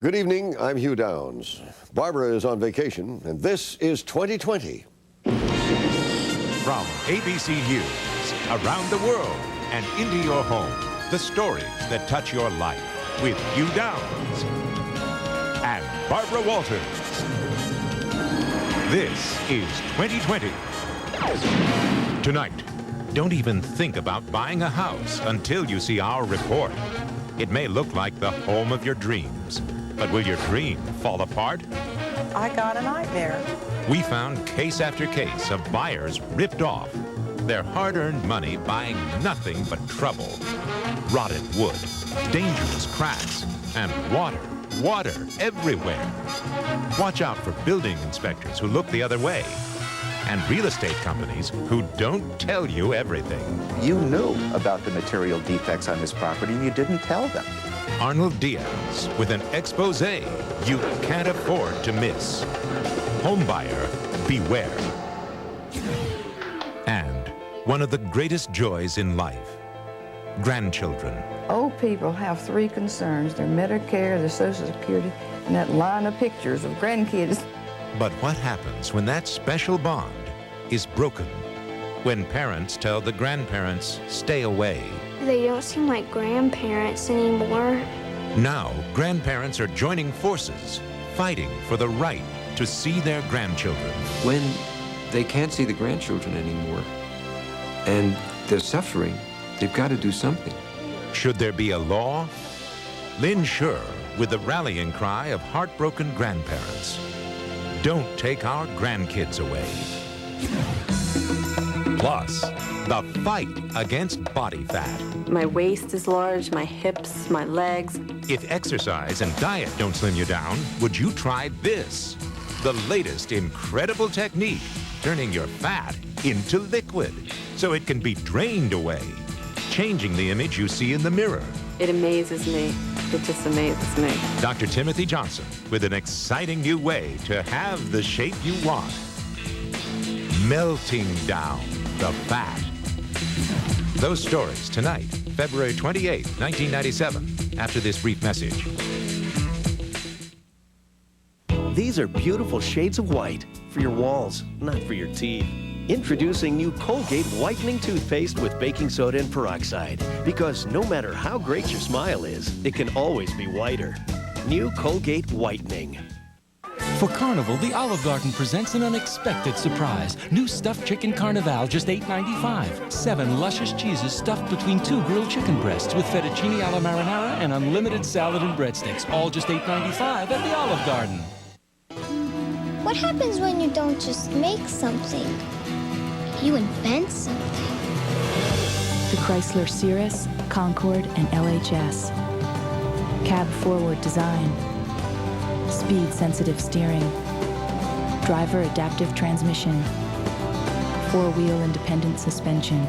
Good evening, I'm Hugh Downs. Barbara is on vacation, and this is 2020. From ABC News, around the world, and into your home, the stories that touch your life with Hugh Downs and Barbara Walters. This is 2020. Tonight, don't even think about buying a house until you see our report. It may look like the home of your dreams, but will your dream fall apart? I got a nightmare. We found case after case of buyers ripped off, their hard-earned money buying nothing but trouble. Rotted wood, dangerous cracks, and water everywhere. Watch out for building inspectors who look the other way, and real estate companies who don't tell you everything. You knew about the material defects on this property and you didn't tell them. Arnold Diaz with an expose you can't afford to miss. Homebuyer, beware. And one of the greatest joys in life, grandchildren. Old people have three concerns: their Medicare, their Social Security, and that line of pictures of grandkids. But what happens when that special bond is broken? When parents tell the grandparents, stay away. They don't seem like grandparents anymore. Now, grandparents are joining forces, fighting for the right to see their grandchildren. When they can't see the grandchildren anymore and they're suffering, they've got to do something. Should there be a law? Lynn Scher with the rallying cry of heartbroken grandparents. Don't take our grandkids away. Plus, the fight against body fat. My waist is large, my hips, my legs. If exercise and diet don't slim you down, would you try this? The latest incredible technique, turning your fat into liquid so it can be drained away, changing the image you see in the mirror. It amazes me. It just amazes me. Dr. Timothy Johnson with an exciting new way to have the shape you want. Melting down the fat. Those stories tonight, February 28, 1997, after this brief message. These are beautiful shades of white for your walls, not for your teeth. Introducing new Colgate Whitening Toothpaste with baking soda and peroxide. Because no matter how great your smile is, it can always be whiter. New Colgate Whitening. For Carnival, the Olive Garden presents an unexpected surprise. New stuffed chicken Carnival, just $8.95. 7 luscious cheeses stuffed between 2 grilled chicken breasts with fettuccine alla marinara and unlimited salad and breadsticks, all just $8.95 at the Olive Garden. What happens when you don't just make something? You invent something. The Chrysler Cirrus, Concorde, and LHS. Cab forward design. Speed-sensitive steering. Driver adaptive transmission. 4-wheel independent suspension.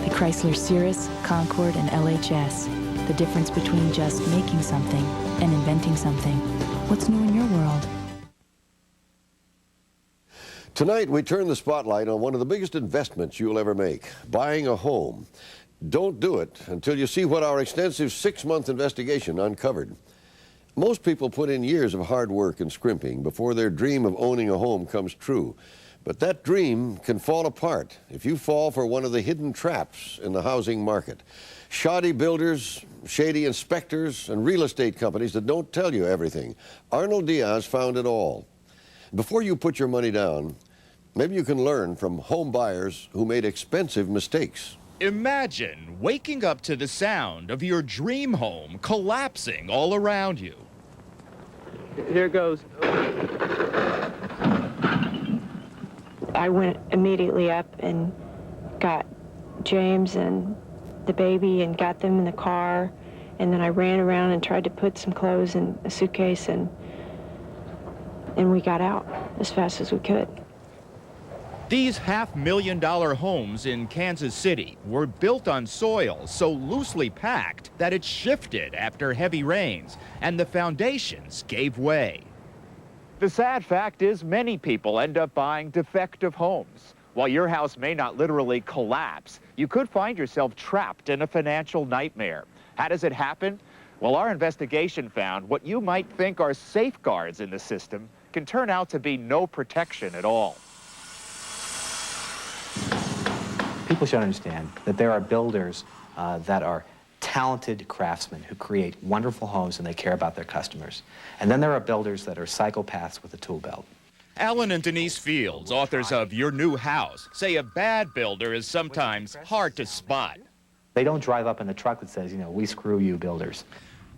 The Chrysler Cirrus, Concorde, and LHS. The difference between just making something and inventing something. What's new in your world? Tonight, we turn the spotlight on one of the biggest investments you'll ever make, buying a home. Don't do it until you see what our extensive 6-month investigation uncovered. Most people put in years of hard work and scrimping before their dream of owning a home comes true. But that dream can fall apart if you fall for one of the hidden traps in the housing market. Shoddy builders, shady inspectors, and real estate companies that don't tell you everything. Arnold Diaz found it all. Before you put your money down, maybe you can learn from home buyers who made expensive mistakes. Imagine waking up to the sound of your dream home collapsing all around you. Here it goes. I went immediately up and got James and the baby and got them in the car, and then I ran around and tried to put some clothes in a suitcase, and we got out as fast as we could. These $500,000 homes in Kansas City were built on soil so loosely packed that it shifted after heavy rains, and the foundations gave way. The sad fact is many people end up buying defective homes. While your house may not literally collapse, you could find yourself trapped in a financial nightmare. How does it happen? Well, our investigation found what you might think are safeguards in the system can turn out to be no protection at all. People should understand that there are builders that are talented craftsmen who create wonderful homes and they care about their customers. And then there are builders that are psychopaths with a tool belt. Alan and Denise Fields, authors of Your New House, say a bad builder is sometimes hard to spot. They don't drive up in a truck that says, you know, we screw you builders.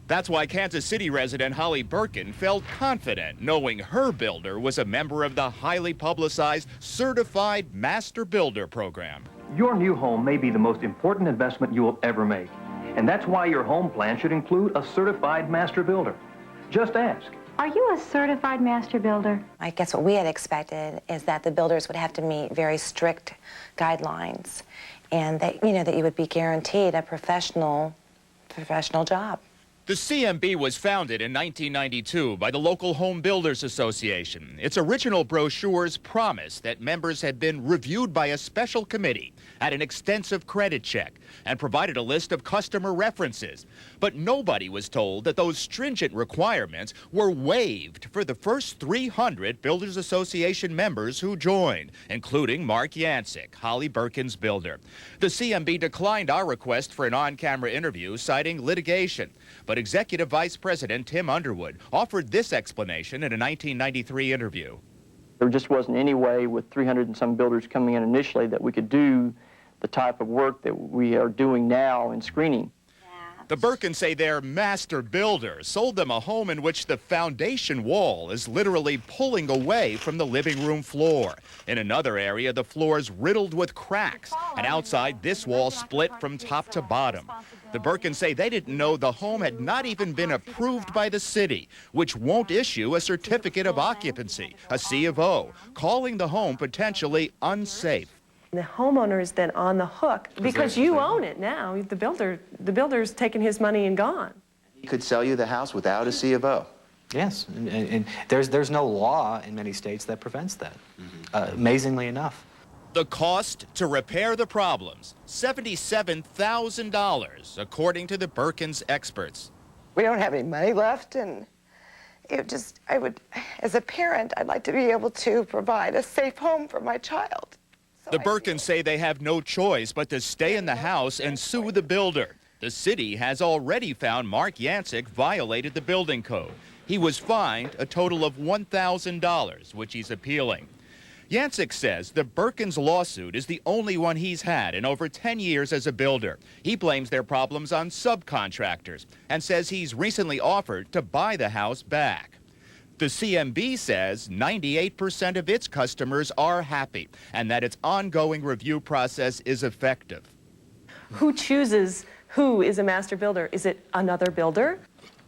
That's why Kansas City resident Holly Birkin felt confident knowing her builder was a member of the highly publicized Certified Master Builder program. Your new home may be the most important investment you will ever make. And that's why your home plan should include a certified master builder. Just ask. Are you a certified master builder? I guess what we had expected is that the builders would have to meet very strict guidelines and that, you know, that you would be guaranteed a professional job. The CMB was founded in 1992 by the local Home Builders Association. Its original brochures promised that members had been reviewed by a special committee, had an extensive credit check, and provided a list of customer references. But nobody was told that those stringent requirements were waived for the first 300 Builders Association members who joined, including Mark Yancic, Holly Birkin's builder. The CMB declined our request for an on-camera interview, citing litigation. But Executive Vice President Tim Underwood offered this explanation in a 1993 interview. There just wasn't any way with 300 and some builders coming in initially that we could do the type of work that we are doing now in screening. The Birkins say their master builder sold them a home in which the foundation wall is literally pulling away from the living room floor. In another area, the floor is riddled with cracks, and outside, this wall split from top to bottom. The Birkins say they didn't know the home had not even been approved by the city, which won't issue a certificate of occupancy, a C of O, calling the home potentially unsafe. The homeowner is then on the hook because you own it now. The builder's taken his money and gone. He could sell you the house without a C of O. Yes, and there's no law in many states that prevents that, amazingly enough. The cost to repair the problems, $77,000, according to the Birkins experts. We don't have any money left, and I would, as a parent, I'd like to be able to provide a safe home for my child. The Birkins say they have no choice but to stay in the house and sue the builder. The city has already found Mark Yancic violated the building code. He was fined a total of $1,000, which he's appealing. Yancic says the Birkins lawsuit is the only one he's had in over 10 years as a builder. He blames their problems on subcontractors and says he's recently offered to buy the house back. The CMB says 98% of its customers are happy and that its ongoing review process is effective. Who chooses who is a master builder? Is it another builder?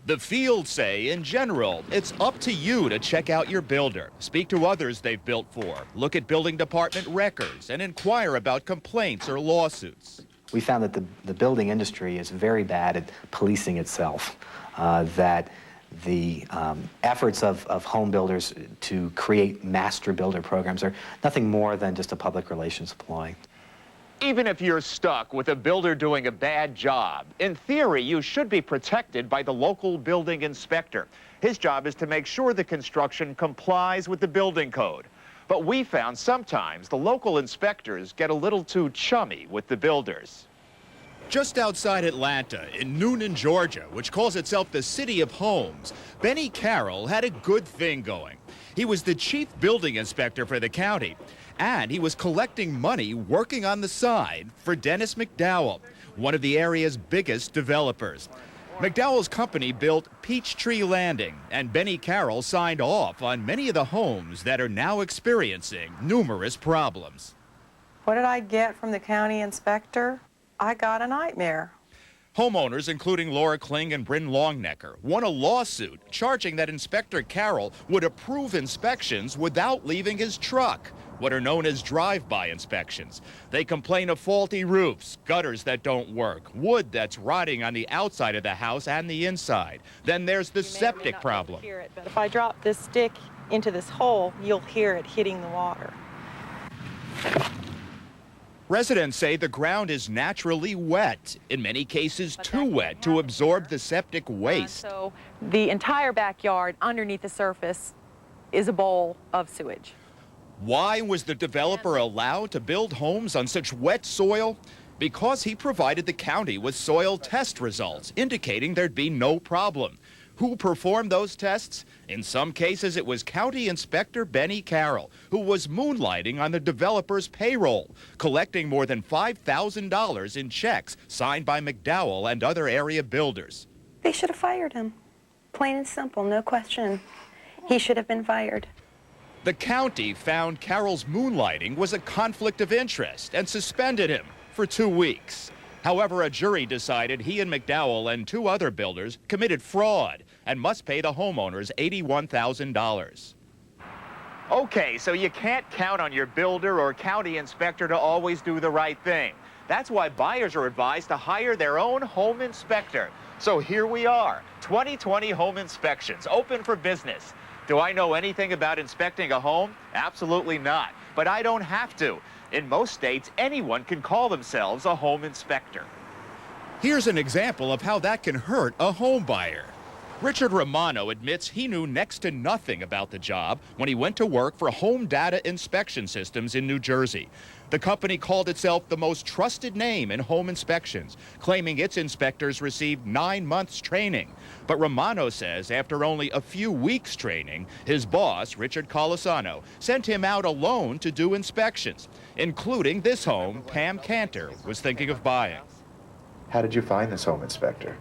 The Fields say, in general, it's up to you to check out your builder, speak to others they've built for, look at building department records, and inquire about complaints or lawsuits. We found that the building industry is very bad at policing itself, that the efforts of home builders to create master builder programs are nothing more than just a public relations ploy. Even if you're stuck with a builder doing a bad job, in theory, you should be protected by the local building inspector. His job is to make sure the construction complies with the building code. But we found sometimes the local inspectors get a little too chummy with the builders. Just outside Atlanta, in Noonan, Georgia, which calls itself the City of Homes, Benny Carroll had a good thing going. He was the chief building inspector for the county, and he was collecting money working on the side for Dennis McDowell, one of the area's biggest developers. McDowell's company built Peachtree Landing, and Benny Carroll signed off on many of the homes that are now experiencing numerous problems. What did I get from the county inspector? I got a nightmare. Homeowners, including Laura Kling and Bryn Longnecker, won a lawsuit charging that Inspector Carroll would approve inspections without leaving his truck, what are known as drive-by inspections. They complain of faulty roofs, gutters that don't work, wood that's rotting on the outside of the house and the inside. Then there's the septic problem. Hear it, but if I drop this stick into this hole, you'll hear it hitting the water. Residents say the ground is naturally wet, in many cases too wet to absorb the septic waste. So the entire backyard underneath the surface is a bowl of sewage. Why was the developer allowed to build homes on such wet soil? Because he provided the county with soil test results indicating there'd be no problem. Who performed those tests? In some cases, it was County Inspector Benny Carroll, who was moonlighting on the developer's payroll, collecting more than $5,000 in checks signed by McDowell and other area builders. They should have fired him. Plain and simple, no question. He should have been fired. The county found Carroll's moonlighting was a conflict of interest and suspended him for 2 weeks. However, a jury decided he and McDowell and 2 other builders committed fraud and must pay the homeowners $81,000. Okay, so you can't count on your builder or county inspector to always do the right thing. That's why buyers are advised to hire their own home inspector. So here we are, 2020 home inspections, open for business. Do I know anything about inspecting a home? Absolutely not, but I don't have to. In most states, anyone can call themselves a home inspector. Here's an example of how that can hurt a home buyer. Richard Romano admits he knew next to nothing about the job when he went to work for Home Data Inspection Systems in New Jersey. The company called itself the most trusted name in home inspections, claiming its inspectors received 9 months training. But Romano says after only a few weeks training, his boss, Richard Colasano, sent him out alone to do inspections, including this home Pam Cantor was thinking of buying. How did you find this home inspector?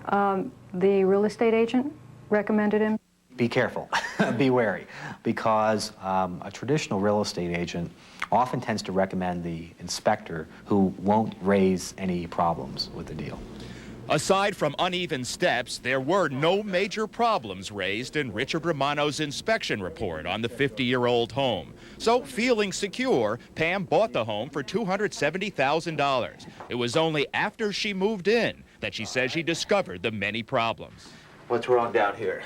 The real estate agent recommended him. Be careful, be wary, because a traditional real estate agent often tends to recommend the inspector who won't raise any problems with the deal. Aside from uneven steps, there were no major problems raised in Richard Romano's inspection report on the 50-year-old home. So, feeling secure, Pam bought the home for $270,000. It was only after she moved in that she says she discovered the many problems. What's wrong down here?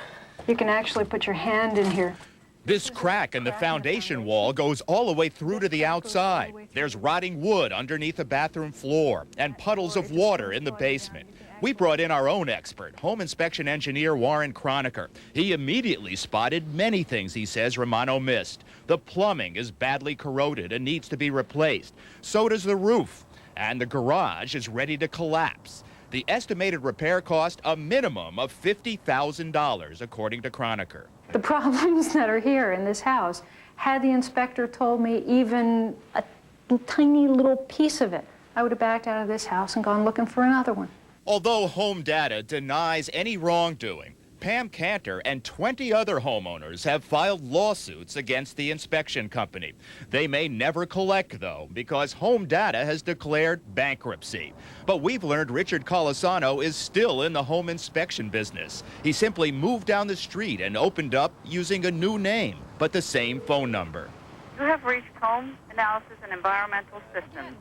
You can actually put your hand in here. This crack in the foundation wall goes all the way through to the outside. There's rotting wood underneath the bathroom floor and puddles of water in the basement. We brought in our own expert, home inspection engineer Warren Croniker. He immediately spotted many things he says Romano missed. The plumbing is badly corroded and needs to be replaced. So does the roof. And the garage is ready to collapse. The estimated repair cost a minimum of $50,000, according to Croniker. The problems that are here in this house, had the inspector told me even a tiny little piece of it, I would have backed out of this house and gone looking for another one. Although Home Data denies any wrongdoing, Pam Cantor and 20 other homeowners have filed lawsuits against the inspection company. They may never collect, though, because Home Data has declared bankruptcy. But we've learned Richard Colasano is still in the home inspection business. He simply moved down the street and opened up using a new name, but the same phone number. You have reached Home Analysis and Environmental Systems.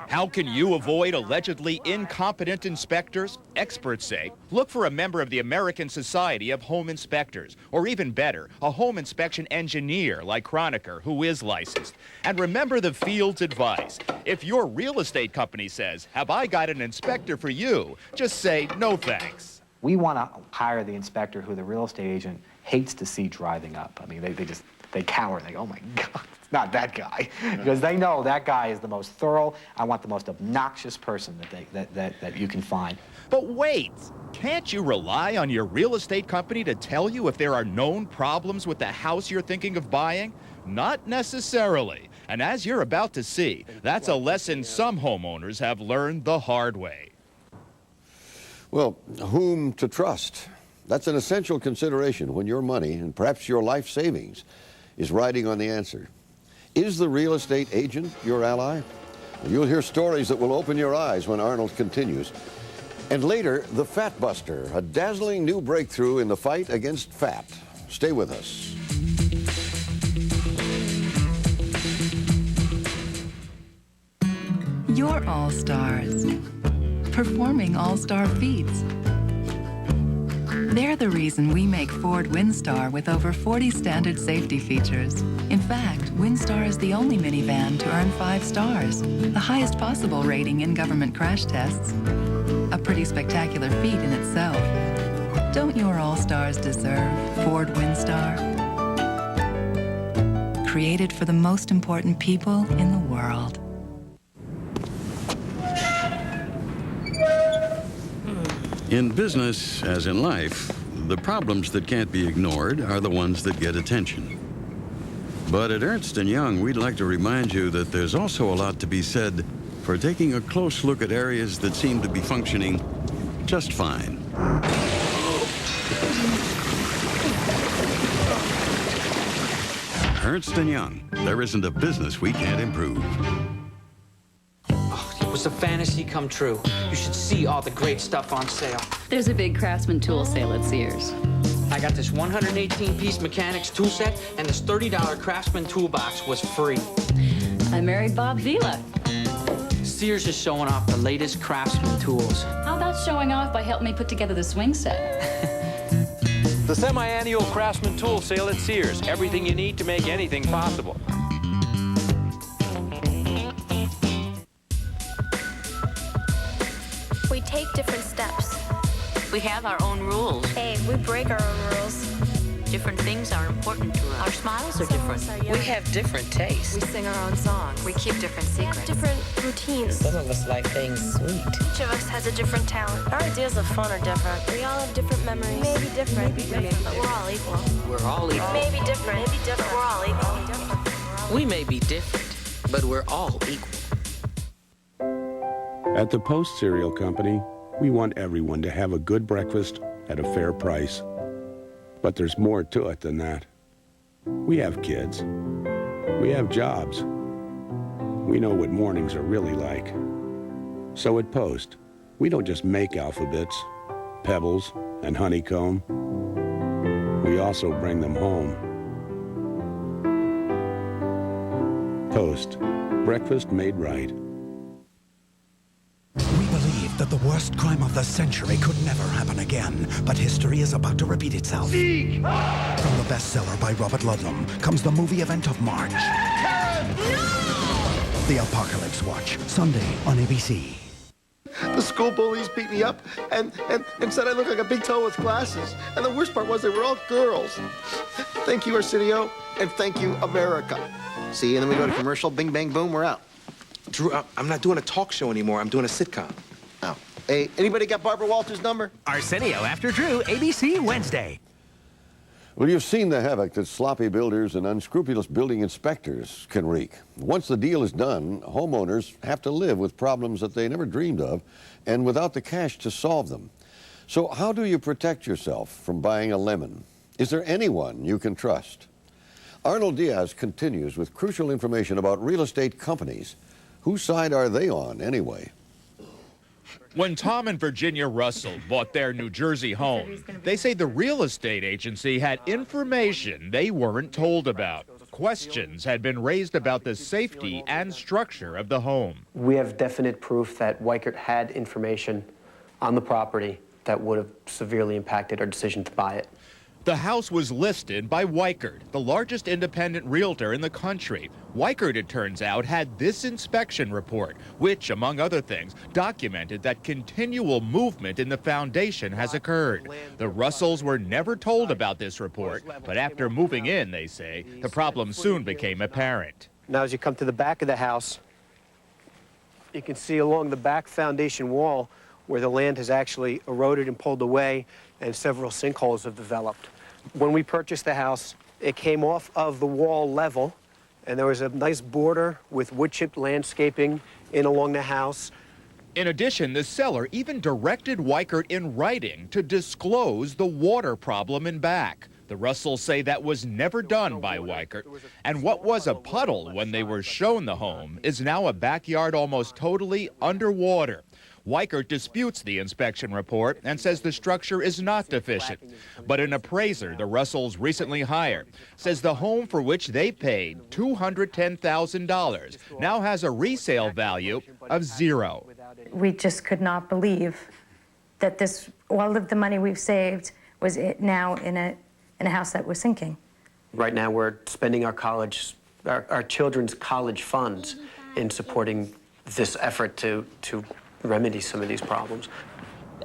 How can you avoid allegedly incompetent inspectors? Experts say, look for a member of the American Society of Home Inspectors, or even better, a home inspection engineer like Croniker, who is licensed. And remember the field's advice. If your real estate company says, have I got an inspector for you, just say, no thanks. We want to hire the inspector who the real estate agent hates to see driving up. I mean, they cower. They go, oh my God, it's not that guy. Because they know that guy is the most thorough. I want the most obnoxious person that you can find. But wait, can't you rely on your real estate company to tell you if there are known problems with the house you're thinking of buying? Not necessarily. And as you're about to see, that's a lesson some homeowners have learned the hard way. Well, whom to trust? That's an essential consideration when your money, and perhaps your life savings, is riding on the answer. Is the real estate agent your ally? You'll hear stories that will open your eyes when Arnold continues. And later, the Fat Buster, a dazzling new breakthrough in the fight against fat. Stay with us. You're all-stars, performing all-star feats. They're the reason we make Ford Windstar with over 40 standard safety features. In fact, Windstar is the only minivan to earn 5 stars, the highest possible rating in government crash tests. A pretty spectacular feat in itself. Don't your All-Stars deserve Ford Windstar? Created for the most important people in the world. In business, as in life, the problems that can't be ignored are the ones that get attention. But at Ernst & Young, we'd like to remind you that there's also a lot to be said for taking a close look at areas that seem to be functioning just fine. Ernst & Young, there isn't a business we can't improve. It was a fantasy come true. You should see all the great stuff on sale. There's a big Craftsman tool sale at Sears. I got this 118-piece mechanics tool set, and this $30 Craftsman toolbox was free. I married Bob Vila. Sears is showing off the latest Craftsman tools. How about showing off by helping me put together the swing set? The semi-annual Craftsman tool sale at Sears. Everything you need to make anything possible. We take different steps. We have our own rules. Hey, we break our own rules. Different things are important to us. Our smiles are different. We have different tastes. We sing our own songs. We keep different We secrets. have different routines. Some of us like things sweet. Each of us has a different talent. Our ideas of fun are different. We all have different memories. Maybe different. But we're all equal. We're all equal. Maybe different. But we're all equal. We may be different, but we're all equal. At the Post Cereal Company, we want everyone to have a good breakfast at a fair price. But there's more to it than that. We have kids. We have jobs. We know what mornings are really like. So at Post, we don't just make alphabets, pebbles, and honeycomb. We also bring them home. Post, breakfast made right. We believe that the worst crime of the century could never happen again, but history is about to repeat itself. From the bestseller by Robert Ludlum comes the movie event of March. The Apocalypse Watch, Sunday on ABC. The school bullies beat me up and said I look like a big toe with glasses. And the worst part was they were all girls. Thank you, Arsenio, and thank you, America. See, and then we go to commercial, bing, bang, boom, we're out. Drew, I'm not doing a talk show anymore. I'm doing a sitcom. Oh. Hey, anybody got Barbara Walters' number? Arsenio After Drew, ABC Wednesday. Well, you've seen the havoc that sloppy builders and unscrupulous building inspectors can wreak. Once the deal is done, homeowners have to live with problems that they never dreamed of and without the cash to solve them. So how do you protect yourself from buying a lemon? Is there anyone you can trust? Arnold Diaz continues with crucial information about real estate companies. Whose side are they on anyway? When Tom and Virginia Russell bought their New Jersey home, they say the real estate agency had information they weren't told about. Questions had been raised about the safety and structure of the home. We have definite proof that Weichert had information on the property that would have severely impacted our decision to buy it. The house was listed by Weichert, the largest independent realtor in the country. Weichert, it turns out, had this inspection report, which, among other things, documented that continual movement in the foundation has occurred. The Russells were never told about this report, but after moving in, they say, the problem soon became apparent. Now, as you come to the back of the house, you can see along the back foundation wall where the land has actually eroded and pulled away and several sinkholes have developed. When we purchased the house, it came off of the wall level, and there was a nice border with wood-chipped landscaping in along the house. In addition, the seller even directed Weichert in writing to disclose the water problem in back. The Russells say that was never done by Weichert, and what was a puddle when they were shown the home is now a backyard almost totally underwater. Weichert disputes the inspection report and says the structure is not deficient. But an appraiser the Russells recently hired says the home for which they paid $210,000 now has a resale value of $0. We just could not believe that all of the money we've saved was now in a house that was sinking. Right now, we're spending our children's college funds in supporting this effort to remedy some of these problems.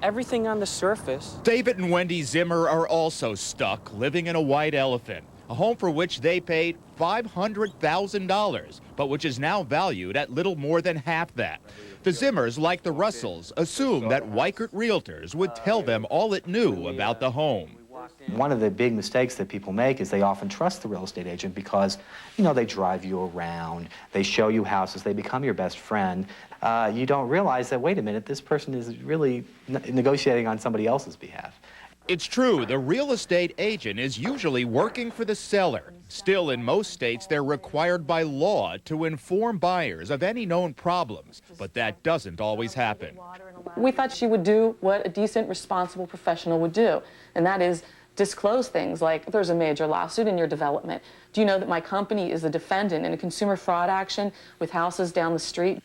Everything on the surface. David and Wendy Zimmer are also stuck living in a white elephant, a home for which they paid $500,000, but which is now valued at little more than half that. The Zimmers, like the Russells, assumed that Weikert Realtors would tell them all it knew about the home. One of the big mistakes that people make is they often trust the real estate agent because, you know, they drive you around, they show you houses, they become your best friend. You don't realize that, wait a minute, this person is really negotiating on somebody else's behalf. It's true, the real estate agent is usually working for the seller. Still, in most states, they're required by law to inform buyers of any known problems, but that doesn't always happen. We thought she would do what a decent, responsible professional would do, and that is disclose things like, there's a major lawsuit in your development. Do you know that my company is a defendant in a consumer fraud action with houses down the street?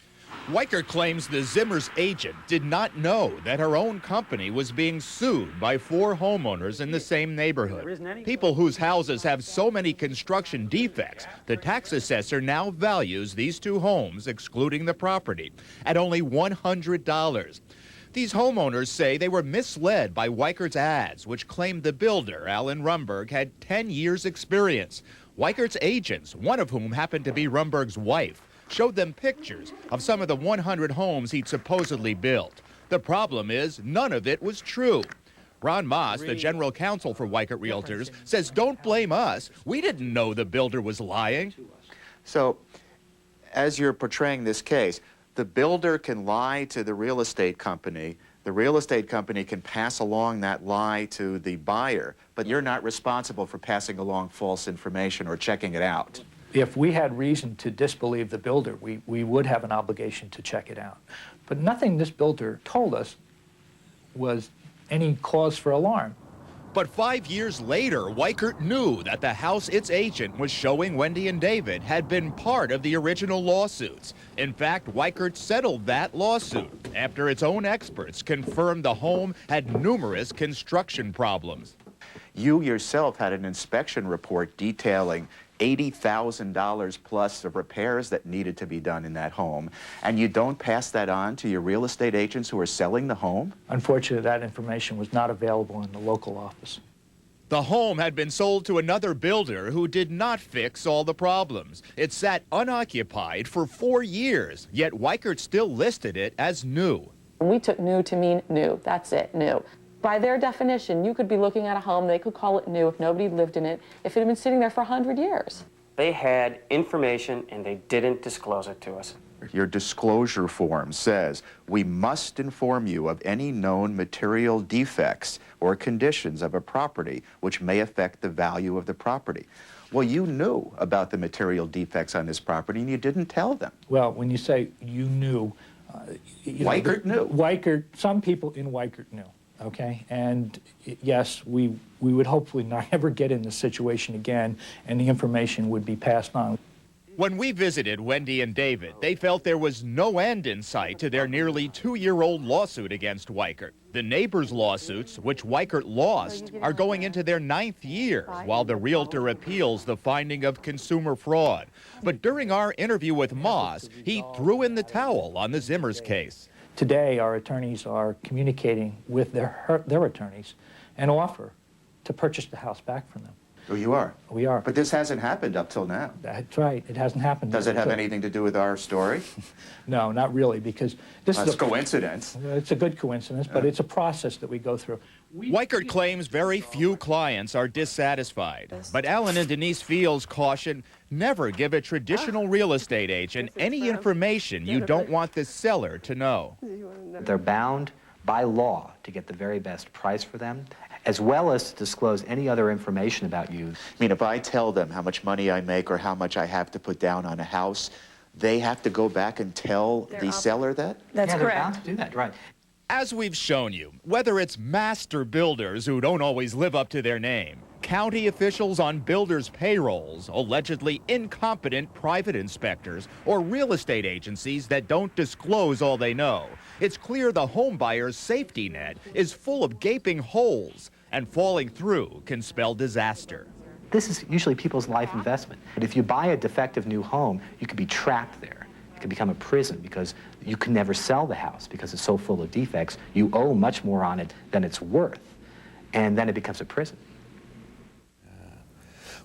Weikert claims the Zimmer's agent did not know that her own company was being sued by 4 homeowners in the same neighborhood. People whose houses have so many construction defects, the tax assessor now values these 2 homes, excluding the property, at only $100. These homeowners say they were misled by Weikert's ads, which claimed the builder, Alan Rumberg, had 10 years' experience. Weikert's agents, one of whom happened to be Rumberg's wife, showed them pictures of some of the 100 homes he'd supposedly built. The problem is, none of it was true. Ron Moss, the general counsel for Weikert Realtors, says, don't blame us. We didn't know the builder was lying. So, as you're portraying this case, the builder can lie to the real estate company. The real estate company can pass along that lie to the buyer, but you're not responsible for passing along false information or checking it out. If we had reason to disbelieve the builder, we would have an obligation to check it out. But nothing this builder told us was any cause for alarm. But 5 years later, Weikert knew that the house its agent was showing Wendy and David had been part of the original lawsuits. In fact, Weikert settled that lawsuit after its own experts confirmed the home had numerous construction problems. You yourself had an inspection report detailing $80,000 plus of repairs that needed to be done in that home, and you don't pass that on to your real estate agents who are selling the home? Unfortunately, that information was not available in the local office. The home had been sold to another builder who did not fix all the problems. It sat unoccupied for 4 years, yet Weikert still listed it as new. We took new to mean new. That's it, new. By their definition, you could be looking at a home, they could call it new if nobody lived in it, if it had been sitting there for 100 years. They had information and they didn't disclose it to us. Your disclosure form says, we must inform you of any known material defects or conditions of a property which may affect the value of the property. Well, you knew about the material defects on this property and you didn't tell them. Well, when you say you knew... Weikert knew. Weikert, some people in Weikert knew. Okay, and yes, we would hopefully not ever get in this situation again, and the information would be passed on. When we visited Wendy and David, they felt there was no end in sight to their nearly 2-year-old lawsuit against Weikert. The neighbors' lawsuits, which Weikert lost, are going into their 9th year, while the realtor appeals the finding of consumer fraud. But during our interview with Moss, he threw in the towel on the Zimmers case. Today, our attorneys are communicating with their attorneys and offer to purchase the house back from them. Oh, you are? We are. But this hasn't happened up till now. That's right. It hasn't happened. Does it have anything to do with our story? No, not really, because this is a coincidence. It's a good coincidence, but it's a process that we go through. Weikert claims very few clients are dissatisfied, but Alan and Denise Fields caution, never give a traditional real estate agent any information you don't want the seller to know. They're bound by law to get the very best price for them, as well as to disclose any other information about you. I mean, if I tell them how much money I make or how much I have to put down on a house, they have to go back and tell the seller that? That's yeah, correct. They're bound to do that, right. As we've shown you, whether it's master builders who don't always live up to their name, county officials on builders' payrolls, allegedly incompetent private inspectors, or real estate agencies that don't disclose all they know, it's clear the home buyer's safety net is full of gaping holes, and falling through can spell disaster. This is usually people's life investment. But if you buy a defective new home, you could be trapped there. It could become a prison because you can never sell the house because it's so full of defects. You owe much more on it than it's worth, and then it becomes a prison.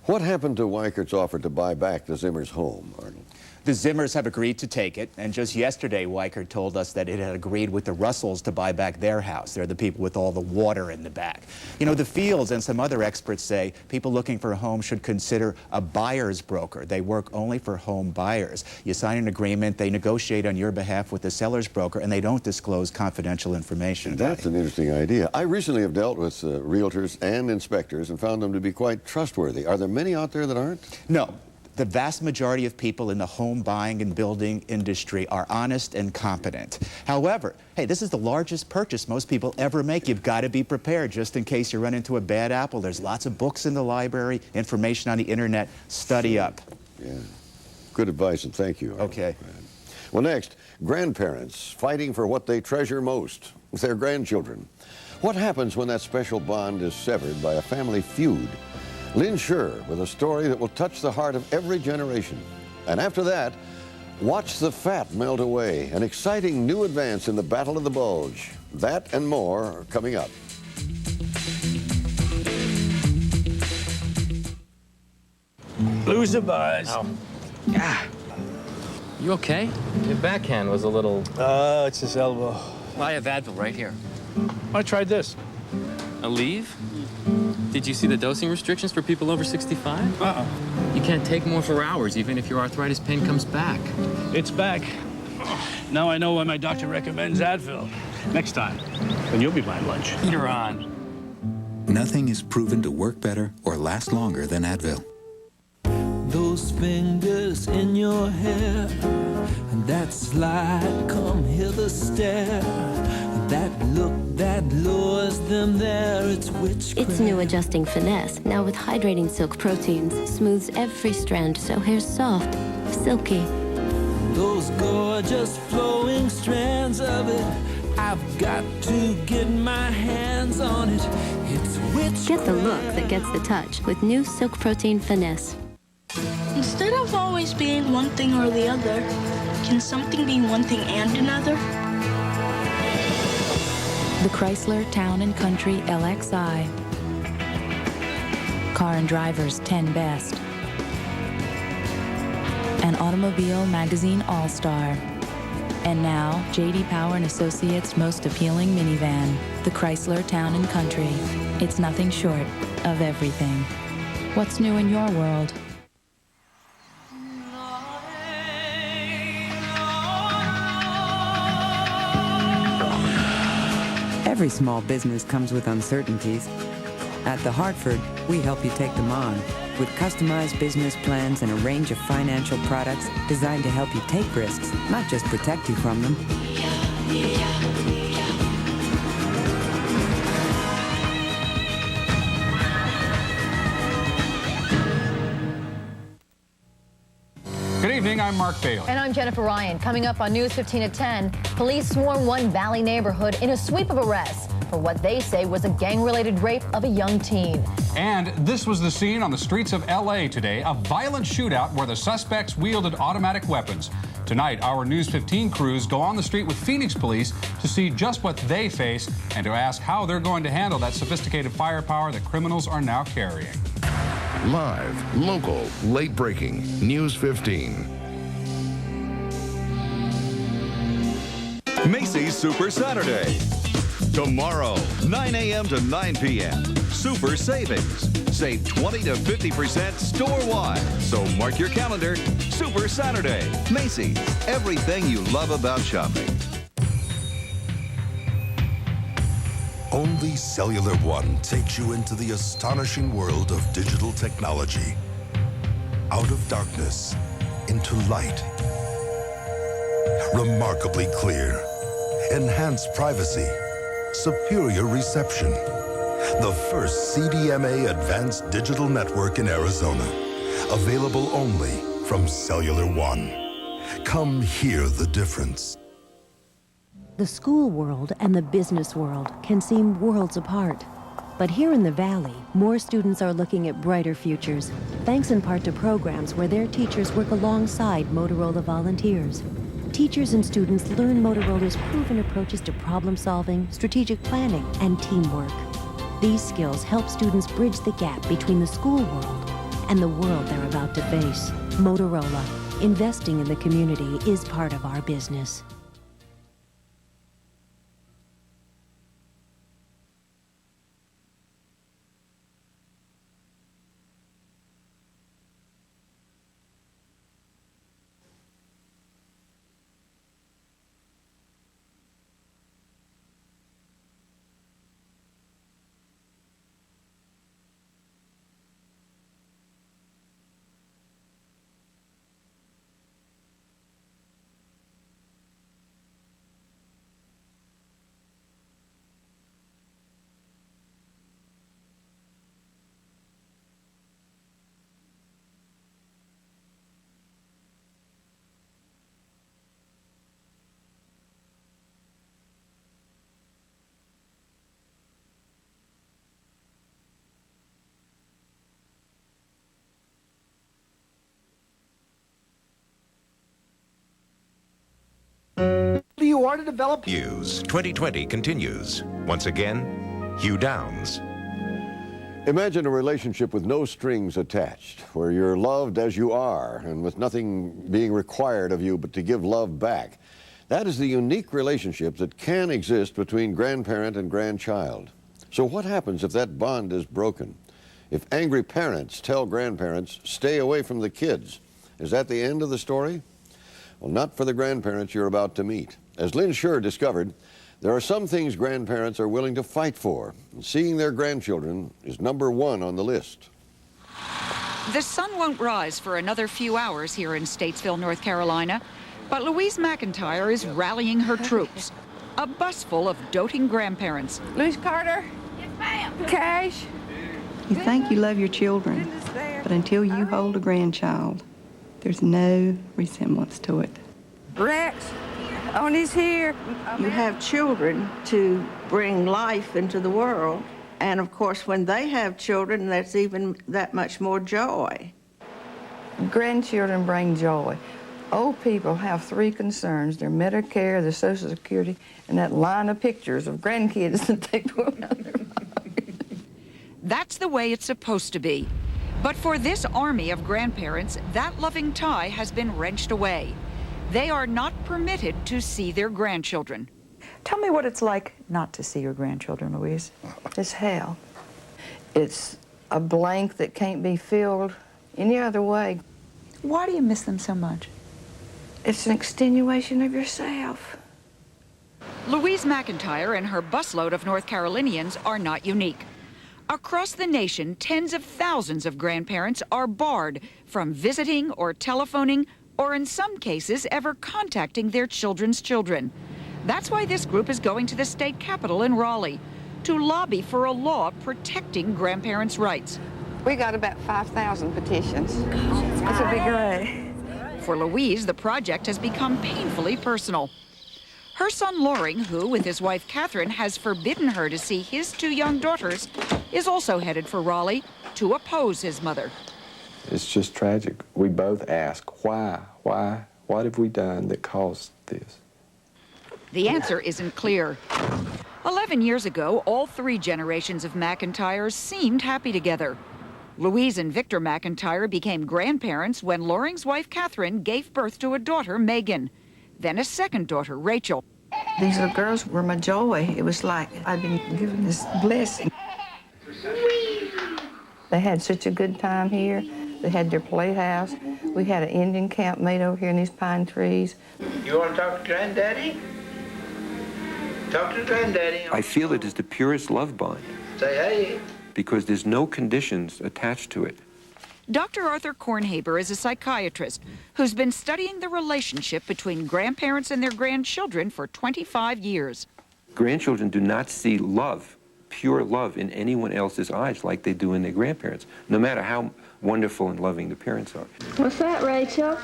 What happened to Weichert's offer to buy back the Zimmers' home, Arnold? The Zimmers have agreed to take it, and just yesterday Weichert told us that it had agreed with the Russells to buy back their house. They're the people with all the water in the back. You know, the Fields and some other experts say people looking for a home should consider a buyer's broker. They work only for home buyers. You sign an agreement, they negotiate on your behalf with the seller's broker, and they don't disclose confidential information. That's an interesting idea. I recently have dealt with realtors and inspectors and found them to be quite trustworthy. Are there many out there that aren't? No. The vast majority of people in the home buying and building industry are honest and competent. However, hey, this is the largest purchase most people ever make. You've got to be prepared just in case you run into a bad apple. There's lots of books in the library, information on the internet. Study up. Yeah. Good advice, and thank you, Arnold. Okay. Well, next, grandparents fighting for what they treasure most, their grandchildren. What happens when that special bond is severed by a family feud? Lynn Scher with a story that will touch the heart of every generation. And after that, watch the fat melt away, an exciting new advance in the Battle of the Bulge. That and more are coming up. Lose the buzz. Ow. Ah. You okay? Your backhand was a little... Oh, it's his elbow. Well, I have Advil right here. I tried this. Aleve? Did you see the dosing restrictions for people over 65? Uh-uh. You can't take more for hours, even if your arthritis pain comes back. It's back. Now I know why my doctor recommends Advil. Next time, when you'll be buying lunch. You're on. Nothing is proven to work better or last longer than Advil. Those fingers in your hair, and that slide, come hither stare, that look that lures them there, it's witchcraft. It's new adjusting finesse, now with hydrating silk proteins, smooths every strand so hair's soft, silky. Those gorgeous flowing strands of it, I've got to get my hands on it, it's witchcraft. Get the look that gets the touch with new silk protein finesse. Instead of always being one thing or the other, can something be one thing and another? The Chrysler Town & Country LXI. Car and Driver's 10 Best. An Automobile Magazine All-Star. And now, J.D. Power & Associates' most appealing minivan, the Chrysler Town & Country. It's nothing short of everything. What's new in your world? Every small business comes with uncertainties. At The Hartford, we help you take them on with customized business plans and a range of financial products designed to help you take risks, not just protect you from them. Good evening, I'm Mark Bailey. And I'm Jennifer Ryan. Coming up on News 15 at 10, police swarm one Valley neighborhood in a sweep of arrests for what they say was a gang-related rape of a young teen. And this was the scene on the streets of L.A. today, a violent shootout where the suspects wielded automatic weapons. Tonight, our News 15 crews go on the street with Phoenix police to see just what they face and to ask how they're going to handle that sophisticated firepower that criminals are now carrying. Live, local, late breaking, News 15. Macy's Super Saturday. Tomorrow, 9 a.m. to 9 p.m. Super savings. Save 20 to 50% store-wide. So mark your calendar. Super Saturday. Macy's. Everything you love about shopping. Only Cellular One takes you into the astonishing world of digital technology. Out of darkness, into light. Remarkably clear. Enhanced privacy. Superior reception. The first CDMA advanced digital network in Arizona. Available only from Cellular One. Come hear the difference. The school world and the business world can seem worlds apart. But here in the Valley, more students are looking at brighter futures, thanks in part to programs where their teachers work alongside Motorola volunteers. Teachers and students learn Motorola's proven approaches to problem solving, strategic planning, and teamwork. These skills help students bridge the gap between the school world and the world they're about to face. Motorola, investing in the community is part of our business. You are to develop. News 2020 continues. Once again, Hugh Downs. Imagine a relationship with no strings attached, where you're loved as you are and with nothing being required of you but to give love back. That is the unique relationship that can exist between grandparent and grandchild. So what happens if that bond is broken? If angry parents tell grandparents, stay away from the kids, is that the end of the story? Well, not for the grandparents you're about to meet. As Lynn Scher discovered, there are some things grandparents are willing to fight for, and seeing their grandchildren is #1 on the list. The sun won't rise for another few hours here in Statesville, North Carolina, but Louise McIntyre is rallying her troops. A bus full of doting grandparents. Louise Carter? Yes, ma'am. Cash? You think you love your children, but until you hold a grandchild, there's no resemblance to it. Rex? Oni's here. You have children to bring life into the world. And of course, when they have children, that's even that much more joy. Grandchildren bring joy. Old people have 3 concerns: their Medicare, their Social Security, and that line of pictures of grandkids that they put around their mind. That's the way it's supposed to be. But for this army of grandparents, that loving tie has been wrenched away. They are not permitted to see their grandchildren. Tell me what it's like not to see your grandchildren, Louise. It's hell. It's a blank that can't be filled any other way. Why do you miss them so much? It's an extenuation of yourself. Louise McIntyre and her busload of North Carolinians are not unique. Across the nation, tens of thousands of grandparents are barred from visiting or telephoning, or in some cases, ever contacting their children's children. That's why this group is going to the state capitol in Raleigh to lobby for a law protecting grandparents' rights. We got about 5,000 petitions. This will be great. For Louise, the project has become painfully personal. Her son Loring, who with his wife Catherine has forbidden her to see his 2 young daughters, is also headed for Raleigh to oppose his mother. It's just tragic. We both ask, why? What have we done that caused this? The answer isn't clear. 11 years ago, all 3 generations of McIntyres seemed happy together. Louise and Victor McIntyre became grandparents when Loring's wife Catherine gave birth to a daughter, Megan, then a second daughter, Rachel. These little girls were my joy. It was like I'd been given this blessing. They had such a good time here. They had their playhouse. We had an Indian camp made over here in these pine trees. You want to talk to Granddaddy? Talk to Granddaddy. I feel it is the purest love bond. Say hey. Because there's no conditions attached to it. Dr. Arthur Kornhaber is a psychiatrist who's been studying the relationship between grandparents and their grandchildren for 25 years. Grandchildren do not see love, pure love, in anyone else's eyes like they do in their grandparents, no matter how wonderful and loving the parents are. What's that, Rachel?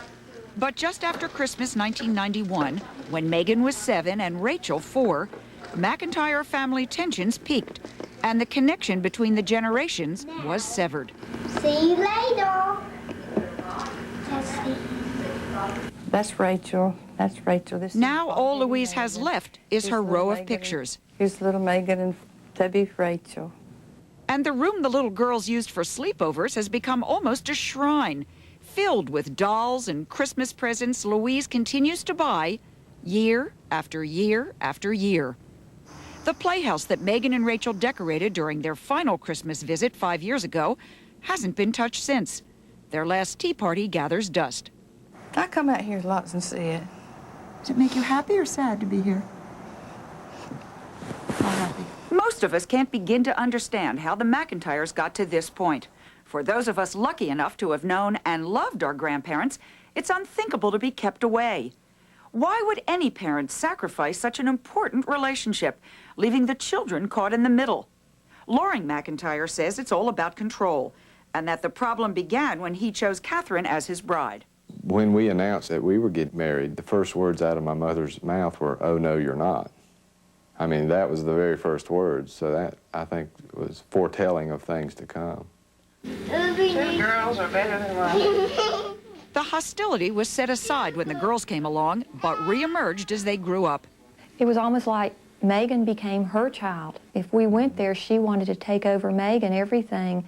But just after Christmas 1991, when Megan was 7 and Rachel 4, McIntyre family tensions peaked and the connection between the generations was severed. See you later. That's Rachel. That's Rachel. This Now all Louise has left is her row of pictures. Here's little Megan and Debbie Rachel. And the room the little girls used for sleepovers has become almost a shrine, filled with dolls and Christmas presents Louise continues to buy year after year after year. The playhouse that Megan and Rachel decorated during their final Christmas visit 5 years ago hasn't been touched since. Their last tea party gathers dust. I come out here lots and see it. Does it make you happy or sad to be here? Most of us can't begin to understand how the McIntyres got to this point. For those of us lucky enough to have known and loved our grandparents, it's unthinkable to be kept away. Why would any parent sacrifice such an important relationship, leaving the children caught in the middle? Loring McIntyre says it's all about control, and that the problem began when he chose Catherine as his bride. When we announced that we were getting married, the first words out of my mother's mouth were, "Oh, no, you're not." I mean, that was the very first words, so that, I think, was foretelling of things to come. 2 girls are better than one. The hostility was set aside when the girls came along, but reemerged as they grew up. It was almost like Megan became her child. If we went there, she wanted to take over Megan, everything.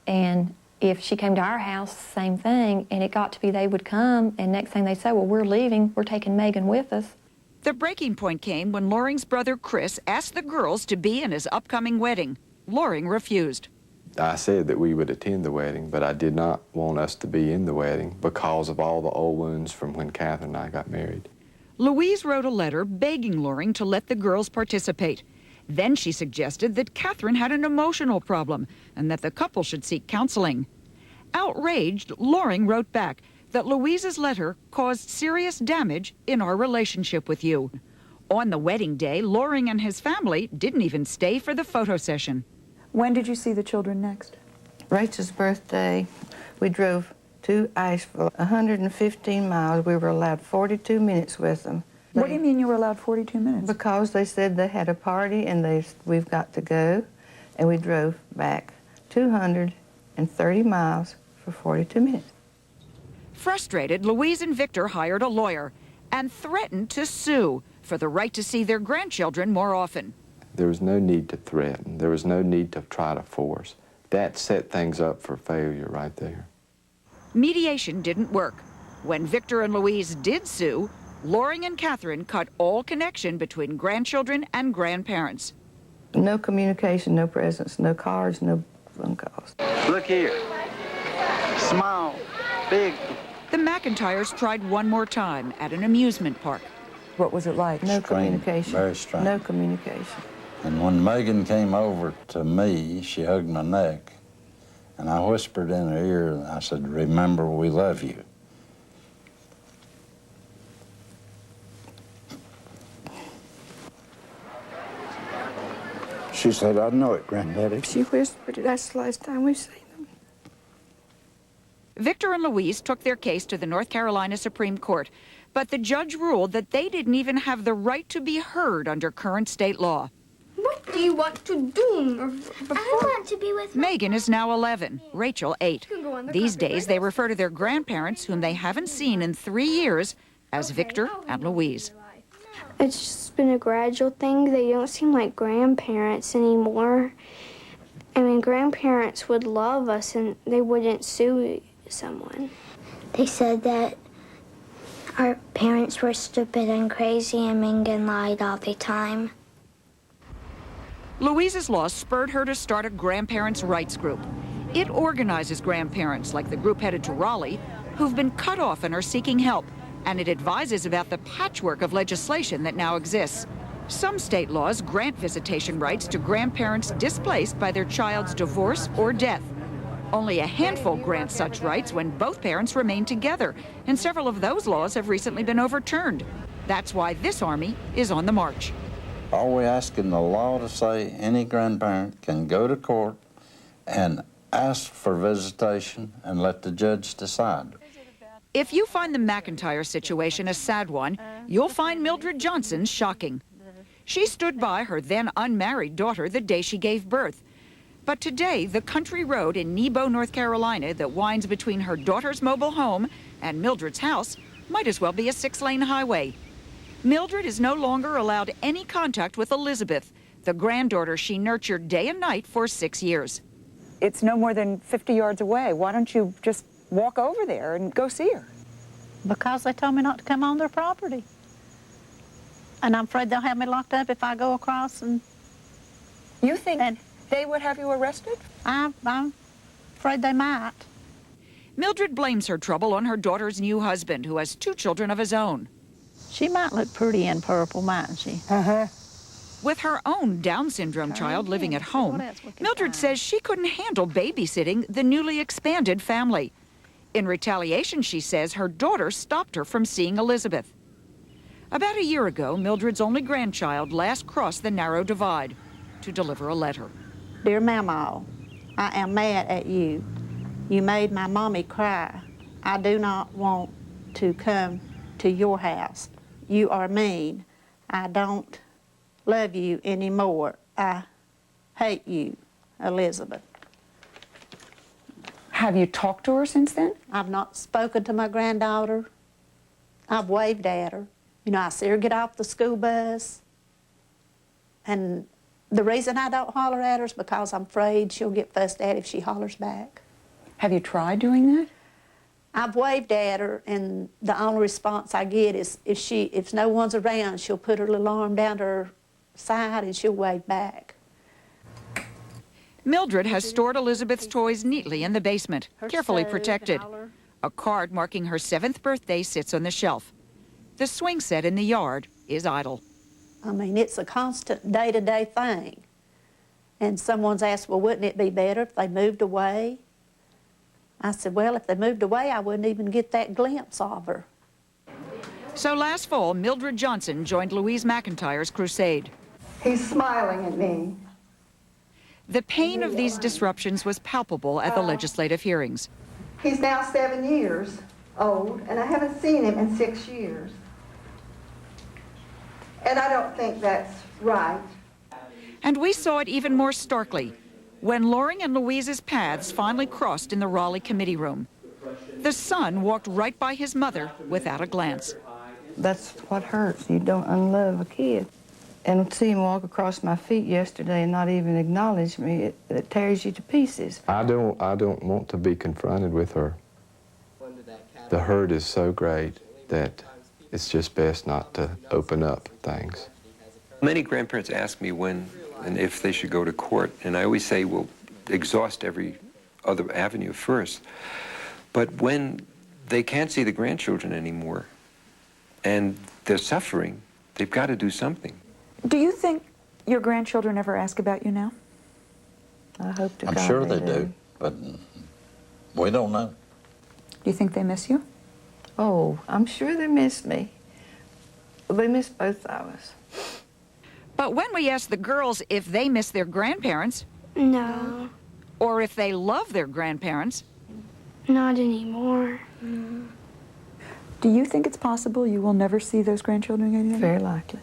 And if she came to our house, same thing. And it got to be they would come, and next thing they say, well, we're leaving, we're taking Megan with us. The breaking point came when Loring's brother Chris asked the girls to be in his upcoming wedding. Loring refused. I said that we would attend the wedding, but I did not want us to be in the wedding because of all the old wounds from when Catherine and I got married. Louise wrote a letter begging Loring to let the girls participate. Then she suggested that Catherine had an emotional problem and that the couple should seek counseling. Outraged, Loring wrote back that Louise's letter caused serious damage in our relationship with you. On the wedding day, Loring and his family didn't even stay for the photo session. When did you see the children next? Rachel's birthday. We drove to Asheville, 115 miles. We were allowed 42 minutes with them. What do you mean you were allowed 42 minutes? Because they said they had a party and we've got to go. And we drove back 230 miles for 42 minutes. Frustrated, Louise and Victor hired a lawyer and threatened to sue for the right to see their grandchildren more often. There was no need to threaten. There was no need to try to force. That set things up for failure right there. Mediation didn't work. When Victor and Louise did sue, Loring and Catherine cut all connection between grandchildren and grandparents. No communication, no presents, no cards, no phone calls. Look here. Small, big. The McIntyres tried one more time at an amusement park. What was it like? No Strange, communication. very strange. No communication. And when Megan came over to me, she hugged my neck, and I whispered in her ear, and I said, "Remember, we love you." She said, "I know it, Granddaddy." She whispered it. That's the last time we've seen them. Victor and Louise took their case to the North Carolina Supreme Court, but the judge ruled that they didn't even have the right to be heard under current state law. What do you want to do? I want to be with Megan is now 11, Rachel 8. These days, they refer to their grandparents, whom they haven't seen in 3 years, as Victor and Louise. It's just been a gradual thing. They don't seem like grandparents anymore. I mean, grandparents would love us and they wouldn't sue someone. They said that our parents were stupid and crazy and Megan lied all the time. Louise's loss spurred her to start a grandparents' rights group. It organizes grandparents, like the group headed to Raleigh, who've been cut off and are seeking help, and it advises about the patchwork of legislation that now exists. Some state laws grant visitation rights to grandparents displaced by their child's divorce or death. Only a handful grant such rights when both parents remain together, and several of those laws have recently been overturned. That's why this Army is on the march. Are we asking the law to say any grandparent can go to court and ask for visitation and let the judge decide? If you find the McIntyre situation a sad one, you'll find Mildred Johnson shocking. She stood by her then unmarried daughter the day she gave birth. But today, the country road in Nebo, North Carolina that winds between her daughter's mobile home and Mildred's house might as well be a 6-lane highway. Mildred is no longer allowed any contact with Elizabeth, the granddaughter she nurtured day and night for 6 years. It's no more than 50 yards away. Why don't you just walk over there and go see her? Because they told me not to come on their property. And I'm afraid they'll have me locked up if I go across and... You think they would have you arrested? I'm afraid they might. Mildred blames her trouble on her daughter's new husband, who has 2 children of his own. She might look pretty in purple, mightn't she? Uh-huh. With her own Down syndrome child living at home, Mildred says she couldn't handle babysitting the newly expanded family. In retaliation, she says her daughter stopped her from seeing Elizabeth. About a year ago, Mildred's only grandchild last crossed the narrow divide to deliver a letter. Dear Mama, I am mad at you. You made my mommy cry. I do not want to come to your house. You are mean. I don't love you anymore. I hate you, Elizabeth. Have you talked to her since then? I've not spoken to my granddaughter. I've waved at her. You know, I see her get off the school bus. And the reason I don't holler at her is because I'm afraid she'll get fussed at if she hollers back. Have you tried doing that? I've waved at her, and the only response I get is if no one's around, she'll put her little arm down to her side and she'll wave back. Mildred has stored Elizabeth's toys neatly in the basement, carefully protected. A card marking her 7th birthday sits on the shelf. The swing set in the yard is idle. I mean, it's a constant day-to-day thing. And someone's asked, well, wouldn't it be better if they moved away? I said, well, if they moved away, I wouldn't even get that glimpse of her. So last fall, Mildred Johnson joined Louise McIntyre's crusade. He's smiling at me. The pain of these disruptions was palpable at the legislative hearings. He's now 7 years old, and I haven't seen him in 6 years. And I don't think that's right. And we saw it even more starkly when Loring and Louise's paths finally crossed in the Raleigh committee room. The son walked right by his mother without a glance. That's what hurts. You don't unlove a kid. And to see him walk across my feet yesterday and not even acknowledge me, it tears you to pieces. I don't want to be confronted with her. The hurt is so great that it's just best not to open up things. Many grandparents ask me when and if they should go to court, and I always say, well, exhaust every other avenue first. But when they can't see the grandchildren anymore and they're suffering, they've got to do something. Do you think your grandchildren ever ask about you now? I hope to I'm God sure they do, but we don't know. Do you think they miss you? Oh, I'm sure they miss me. They miss both of us. But when we ask the girls if they miss their grandparents, No, or if they love their grandparents, not anymore. Do you think it's possible you will never see those grandchildren again? Very likely.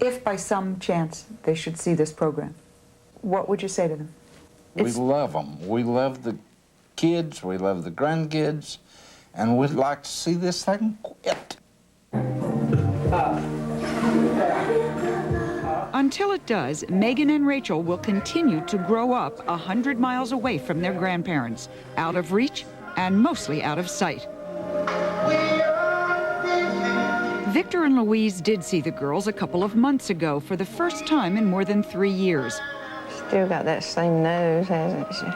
If by some chance they should see this program, what would you say to them? We love them. We love the kids, we love the grandkids, and we'd like to see this thing quit. Until it does, Megan and Rachel will continue to grow up 100 miles away from their grandparents, out of reach and mostly out of sight. Victor and Louise did see the girls a couple of months ago for the first time in more than 3 years. Still got that same nose, hasn't she?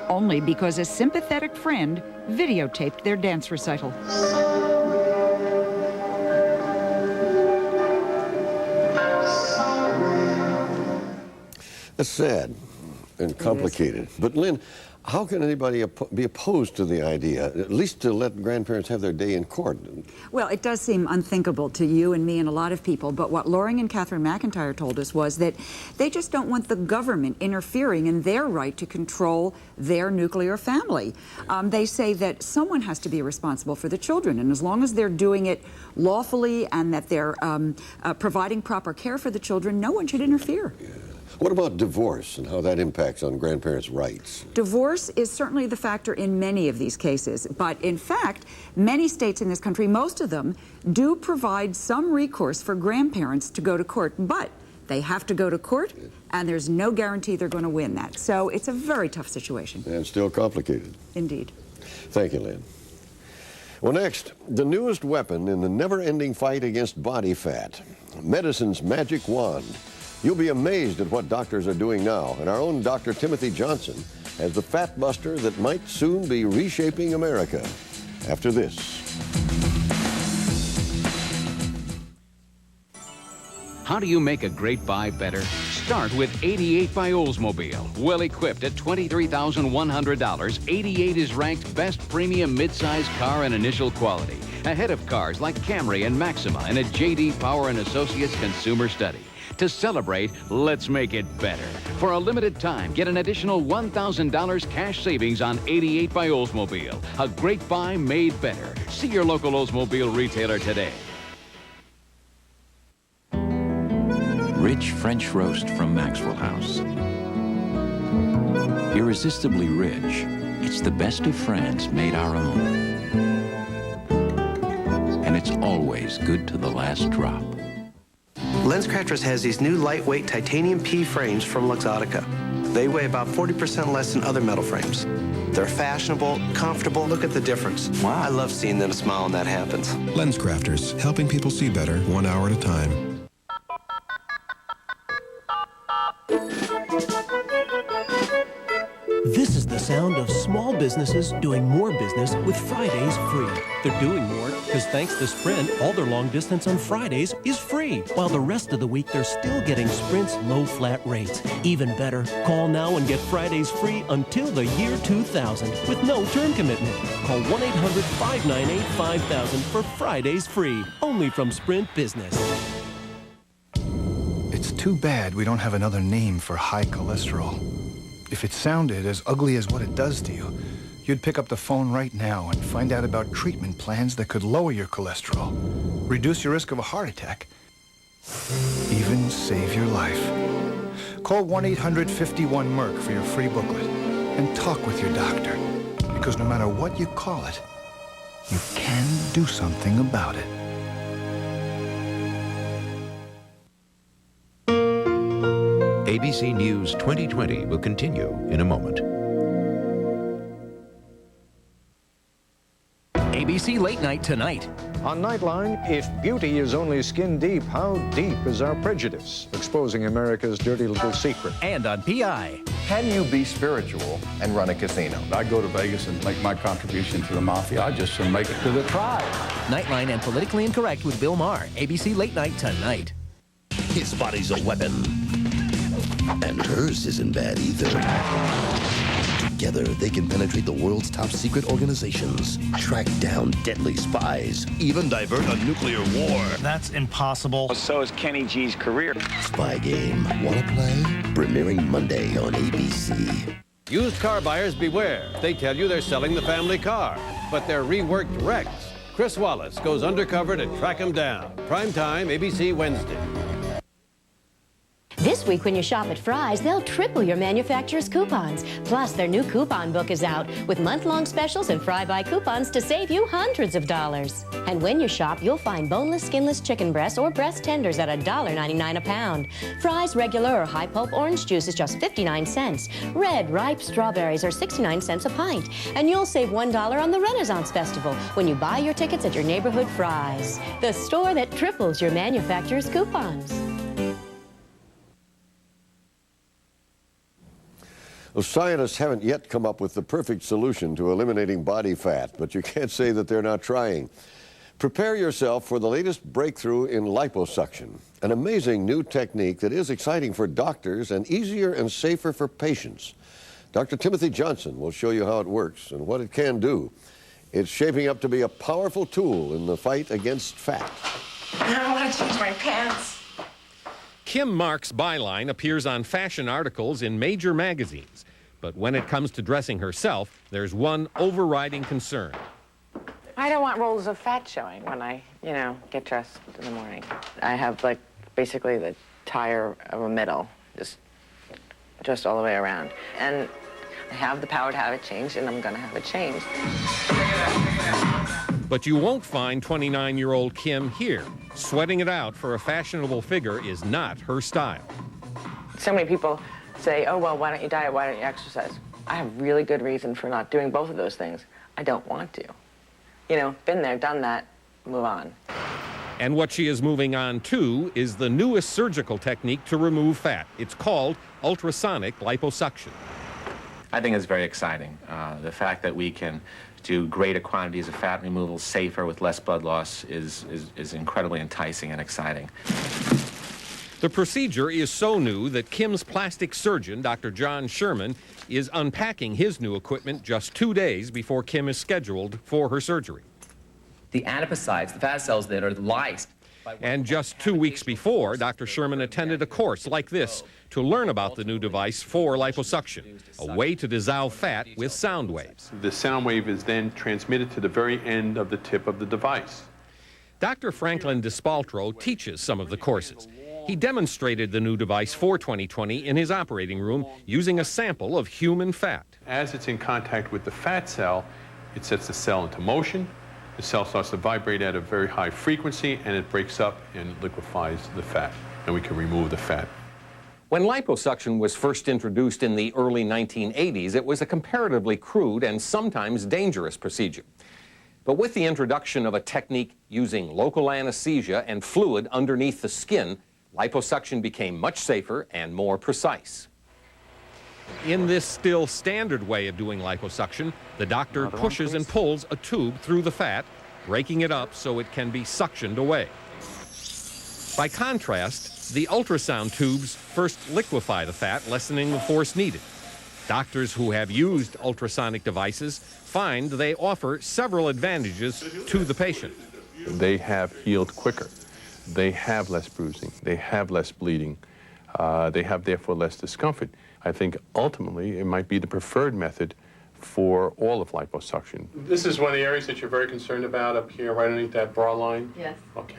Only because a sympathetic friend videotaped their dance recital. That's sad and complicated. But Lynn, How can anybody be opposed to the idea, at least to let grandparents have their day in court? Well, it does seem unthinkable to you and me and a lot of people, but what Loring and Catherine McIntyre told us was that they just don't want the government interfering in their right to control their nuclear family. They say that someone has to be responsible for the children, and as long as they're doing it lawfully and that they're providing proper care for the children, no one should interfere. Yeah. What about divorce and how that impacts on grandparents' rights? Divorce is certainly the factor in many of these cases, but in fact, many states in this country, most of them, do provide some recourse for grandparents to go to court, but they have to go to court, and there's no guarantee they're going to win that. So it's a very tough situation. And still complicated. Indeed. Thank you, Lynn. Well, next, the newest weapon in the never-ending fight against body fat, medicine's magic wand. You'll be amazed at what doctors are doing now, and our own Dr. Timothy Johnson has the fat buster that might soon be reshaping America. After this. How do you make a great buy better? Start with 88 by Oldsmobile. Well equipped at $23,100, 88 is ranked best premium midsize car in initial quality, ahead of cars like Camry and Maxima in a J.D. Power and Associates consumer study. To celebrate, let's make it better. For a limited time, get an additional $1,000 cash savings on 88 by Oldsmobile. A great buy made better. See your local Oldsmobile retailer today. Rich French roast from Maxwell House. Irresistibly rich, it's the best of France made our own. And it's always good to the last drop. LensCrafters has these new lightweight titanium P frames from Luxottica. They weigh about 40% less than other metal frames. They're fashionable, comfortable. Look at the difference. Wow. I love seeing them smile when that happens. LensCrafters, helping people see better 1 hour at a time. This is the sound of small businesses doing more business with Fridays free. They're doing more because thanks to Sprint, all their long distance on Fridays is free, while the rest of the week they're still getting Sprint's low flat rates. Even better, call now and get Fridays free until the year 2000 with no term commitment. Call 1-800-598-5000 for Fridays free, only from Sprint Business. It's too bad we don't have another name for high cholesterol. If it sounded as ugly as what it does to you, you'd pick up the phone right now and find out about treatment plans that could lower your cholesterol, reduce your risk of a heart attack, even save your life. Call 1-800-51-MERC for your free booklet and talk with your doctor, because no matter what you call it, you can do something about it. ABC News 2020 will continue in a moment. ABC Late Night tonight. On Nightline, if beauty is only skin deep, how deep is our prejudice? Exposing America's dirty little secret. And on PI. Can you be spiritual and run a casino? I go to Vegas and make my contribution to the mafia. I just make it to the tribe. Nightline and Politically Incorrect with Bill Maher. ABC Late Night tonight. His body's a weapon. And hers isn't bad either. Together, they can penetrate the world's top secret organizations, track down deadly spies, even divert a nuclear war. That's impossible. So is Kenny G's career. Spy Game. Wanna play? Premiering Monday on ABC. Used car buyers beware. They tell you they're selling the family car, but they're reworked wrecks. Chris Wallace goes undercover to track them down. Primetime, ABC Wednesday. This week when you shop at Fry's, they'll triple your manufacturer's coupons. Plus, their new coupon book is out with month-long specials and Fry Buy coupons to save you hundreds of dollars. And when you shop, you'll find boneless, skinless chicken breasts or breast tenders at $1.99 a pound. Fry's regular or high-pulp orange juice is just 59 cents. Red, ripe strawberries are 69 cents a pint. And you'll save $1 on the Renaissance Festival when you buy your tickets at your neighborhood Fry's, the store that triples your manufacturer's coupons. Well, scientists haven't yet come up with the perfect solution to eliminating body fat, but you can't say that they're not trying. Prepare yourself for the latest breakthrough in liposuction, an amazing new technique that is exciting for doctors and easier and safer for patients. Dr. Timothy Johnson will show you how it works and what it can do. It's shaping up to be a powerful tool in the fight against fat. I want to change my pants. Kim Mark's byline appears on fashion articles in major magazines. But when it comes to dressing herself, there's one overriding concern. I don't want rolls of fat showing when I, get dressed in the morning. I have, basically the tire of a middle, just all the way around. And I have the power to have it changed, and I'm going to have it changed. But you won't find 29-year-old Kim here. Sweating it out for a fashionable figure is not her style. So many people say, oh, well, why don't you diet? Why don't you exercise? I have really good reason for not doing both of those things. I don't want to. Been there, done that, move on. And what she is moving on to is the newest surgical technique to remove fat. It's called ultrasonic liposuction. I think it's very exciting. The fact that we can do greater quantities of fat removal safer with less blood loss is incredibly enticing and exciting. The procedure is so new that Kim's plastic surgeon, Dr. John Sherman, is unpacking his new equipment just 2 days before Kim is scheduled for her surgery. The adipocytes, the fat cells that are lysed. And just 2 weeks before, Dr. Sherman attended a course like this to learn about the new device for liposuction, a way to dissolve fat with sound waves. The sound wave is then transmitted to the very end of the tip of the device. Dr. Franklin Despaltro teaches some of the courses. He demonstrated the new device for 2020 in his operating room using a sample of human fat. As it's in contact with the fat cell, it sets the cell into motion. The cell starts to vibrate at a very high frequency, and it breaks up and liquefies the fat, and we can remove the fat. When liposuction was first introduced in the early 1980s, it was a comparatively crude and sometimes dangerous procedure. But with the introduction of a technique using local anesthesia and fluid underneath the skin, liposuction became much safer and more precise. In this still standard way of doing liposuction, the doctor pushes and pulls a tube through the fat, breaking it up so it can be suctioned away. By contrast, the ultrasound tubes first liquefy the fat, lessening the force needed. Doctors who have used ultrasonic devices find they offer several advantages to the patient. They have healed quicker. They have less bruising. They have less bleeding. They have, therefore, less discomfort. I think ultimately it might be the preferred method for all of liposuction. This is one of the areas that you're very concerned about up here, right underneath that bra line? Yes. Okay.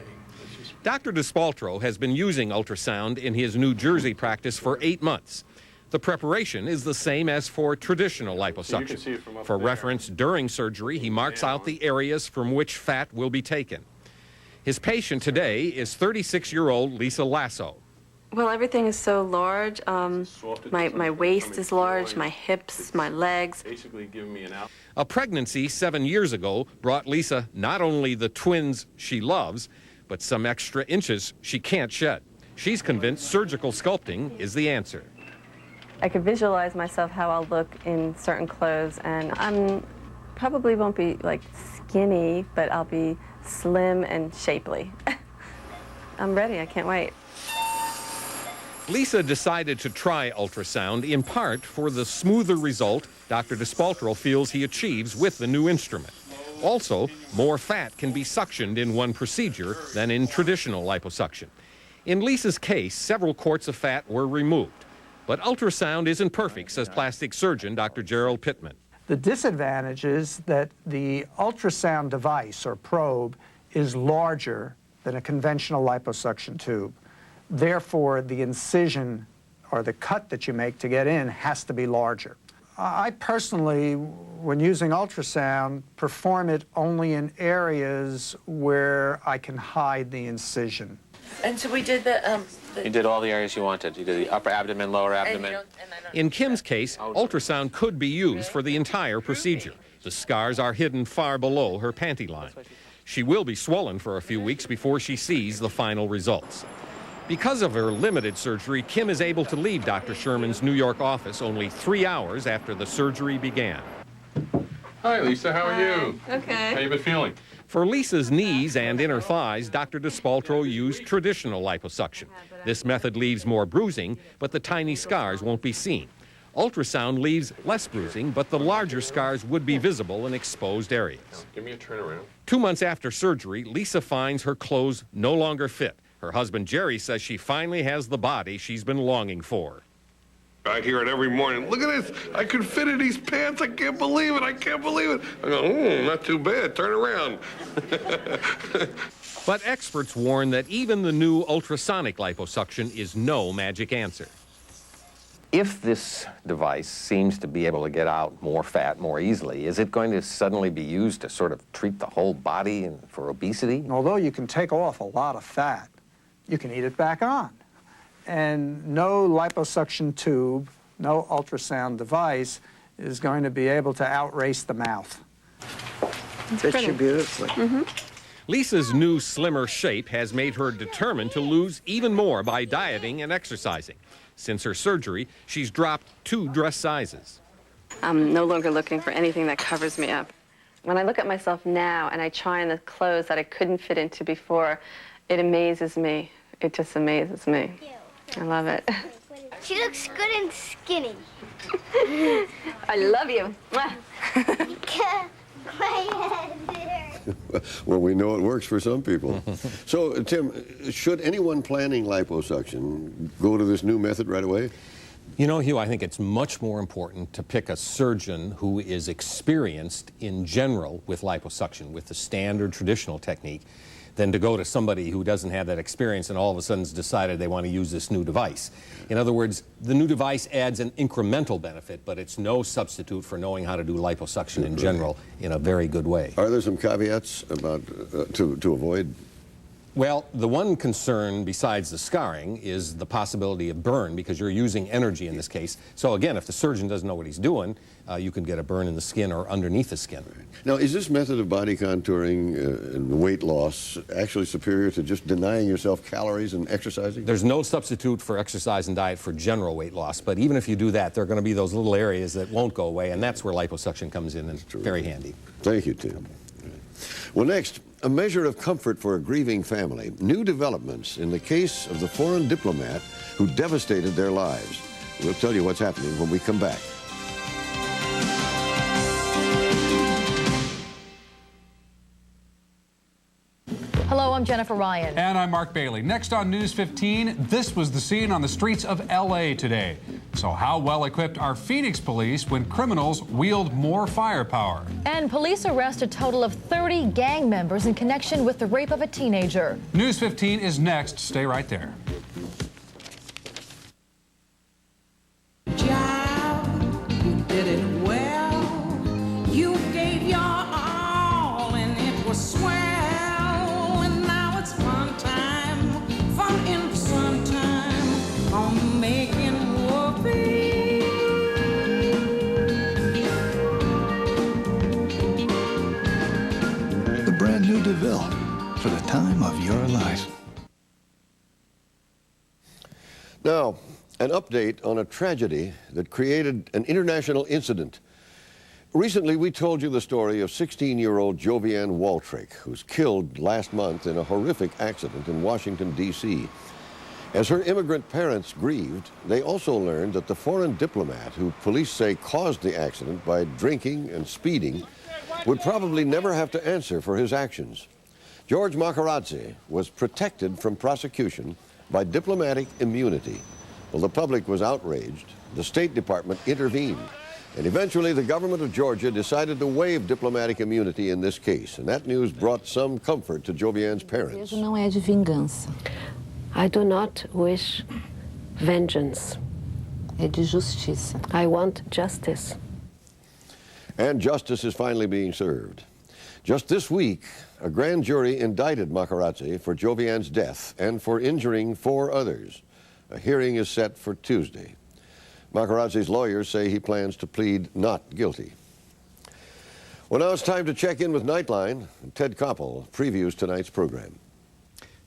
Dr. Despaltro has been using ultrasound in his New Jersey practice for 8 months. The preparation is the same as for traditional liposuction. For reference, during surgery, he marks out the areas from which fat will be taken. His patient today is 36-year-old Lisa Lasso. Well, everything is so large. My waist is large, my hips, my legs. A pregnancy 7 years ago brought Lisa not only the twins she loves, but some extra inches she can't shed. She's convinced surgical sculpting is the answer. I could visualize myself how I'll look in certain clothes, and I'm probably won't be skinny, but I'll be slim and shapely. I'm ready, I can't wait. Lisa decided to try ultrasound in part for the smoother result Dr. Despaltro feels he achieves with the new instrument. Also, more fat can be suctioned in one procedure than in traditional liposuction. In Lisa's case, several quarts of fat were removed. But ultrasound isn't perfect, says plastic surgeon Dr. Gerald Pittman. The disadvantage is that the ultrasound device or probe is larger than a conventional liposuction tube. Therefore, the incision or the cut that you make to get in has to be larger. I personally, when using ultrasound, perform it only in areas where I can hide the incision. And so we did the... You did all the areas you wanted. You did the upper abdomen, lower abdomen. In Kim's case, ultrasound could be used for the entire procedure. The scars are hidden far below her panty line. She will be swollen for a few weeks before she sees the final results. Because of her limited surgery, Kim is able to leave Dr. Sherman's New York office only 3 hours after the surgery began. Hi, Lisa. How are you? Okay. How you been feeling? For Lisa's knees and inner thighs, Dr. Despaltro used traditional liposuction. This method leaves more bruising, but the tiny scars won't be seen. Ultrasound leaves less bruising, but the larger scars would be visible in exposed areas. Give me a turnaround. 2 months after surgery, Lisa finds her clothes no longer fit. Her husband, Jerry, says she finally has the body she's been longing for. I hear it every morning. Look at this. I could fit in these pants. I can't believe it. I can't believe it. I go, not too bad. Turn around. But experts warn that even the new ultrasonic liposuction is no magic answer. If this device seems to be able to get out more fat more easily, is it going to suddenly be used to sort of treat the whole body and for obesity? Although you can take off a lot of fat, you can eat it back on. And no liposuction tube, no ultrasound device is going to be able to outrace the mouth. Fits you beautifully. Lisa's new slimmer shape has made her determined to lose even more by dieting and exercising. Since her surgery, she's dropped 2 dress sizes. I'm no longer looking for anything that covers me up. When I look at myself now and I try on the clothes that I couldn't fit into before, it amazes me. It just amazes me. I love it. She looks good and skinny. I love you. Well, we know it works for some people. So, Tim, should anyone planning liposuction go to this new method right away? You know, Hugh, I think it's much more important to pick a surgeon who is experienced in general with liposuction, with the standard traditional technique, than to go to somebody who doesn't have that experience and all of a sudden has decided they want to use this new device. In other words, the new device adds an incremental benefit, but it's no substitute for knowing how to do liposuction in general in a very good way. Are there some caveats about to avoid? Well, the one concern besides the scarring is the possibility of burn, because you're using energy in this case. So again, if the surgeon doesn't know what he's doing, you can get a burn in the skin or underneath the skin. Now, is this method of body contouring and weight loss actually superior to just denying yourself calories and exercising? There's no substitute for exercise and diet for general weight loss, but even if you do that, there are going to be those little areas that won't go away, and that's where liposuction comes in and very handy. Thank you, Tim. Well, next, a measure of comfort for a grieving family. New developments in the case of the foreign diplomat who devastated their lives. We'll tell you what's happening when we come back. Hello, I'm Jennifer Ryan. And I'm Mark Bailey. Next on News 15, this was the scene on the streets of L.A. today. So how well equipped are Phoenix police when criminals wield more firepower? And police arrest a total of 30 gang members in connection with the rape of a teenager. News 15 is next. Stay right there. Child, you did it well. You gave your all and it was swell. And now it's fun time, fun in some time on making whoopee. The brand new DeVille for the time of your life. Now, an update on a tragedy that created an international incident. Recently, we told you the story of 16-year-old Jovianne Waltrick, who's killed last month in a horrific accident in Washington, D.C. As her immigrant parents grieved, they also learned that the foreign diplomat, who police say caused the accident by drinking and speeding, would probably never have to answer for his actions. George Macarazzi was protected from prosecution by diplomatic immunity. Well, the public was outraged. The State Department intervened. And eventually, the government of Georgia decided to waive diplomatic immunity in this case. And that news brought some comfort to Jovianne's parents. Não é de vingança. I do not wish vengeance. É de justiça. I want justice. And justice is finally being served. Just this week, a grand jury indicted Macarazzi for Jovianne's death and for injuring 4 others. A hearing is set for Tuesday. Macarazzi's lawyers say he plans to plead not guilty. Well, now it's time to check in with Nightline. Ted Koppel previews tonight's program.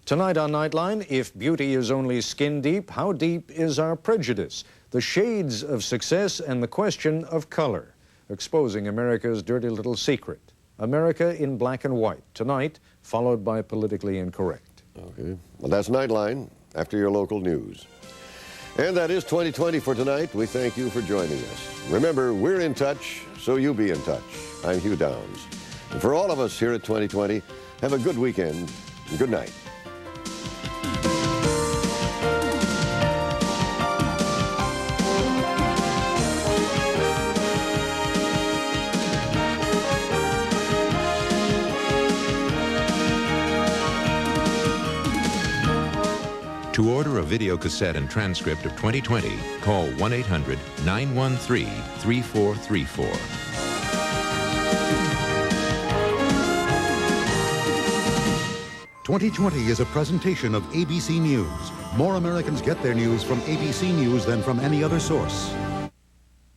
Tonight on Nightline, if beauty is only skin deep, how deep is our prejudice? The shades of success and the question of color. Exposing America's dirty little secret. America in black and white. Tonight, followed by Politically Incorrect. Okay. Well, that's Nightline after your local news. And that is 2020 for tonight. We thank you for joining us. Remember, we're in touch, so you be in touch. I'm Hugh Downs. And for all of us here at 2020, have a good weekend and good night. To order a video cassette and transcript of 2020, call 1-800-913-3434. "2020 is a presentation of ABC News. More Americans get their news from ABC News than from any other source.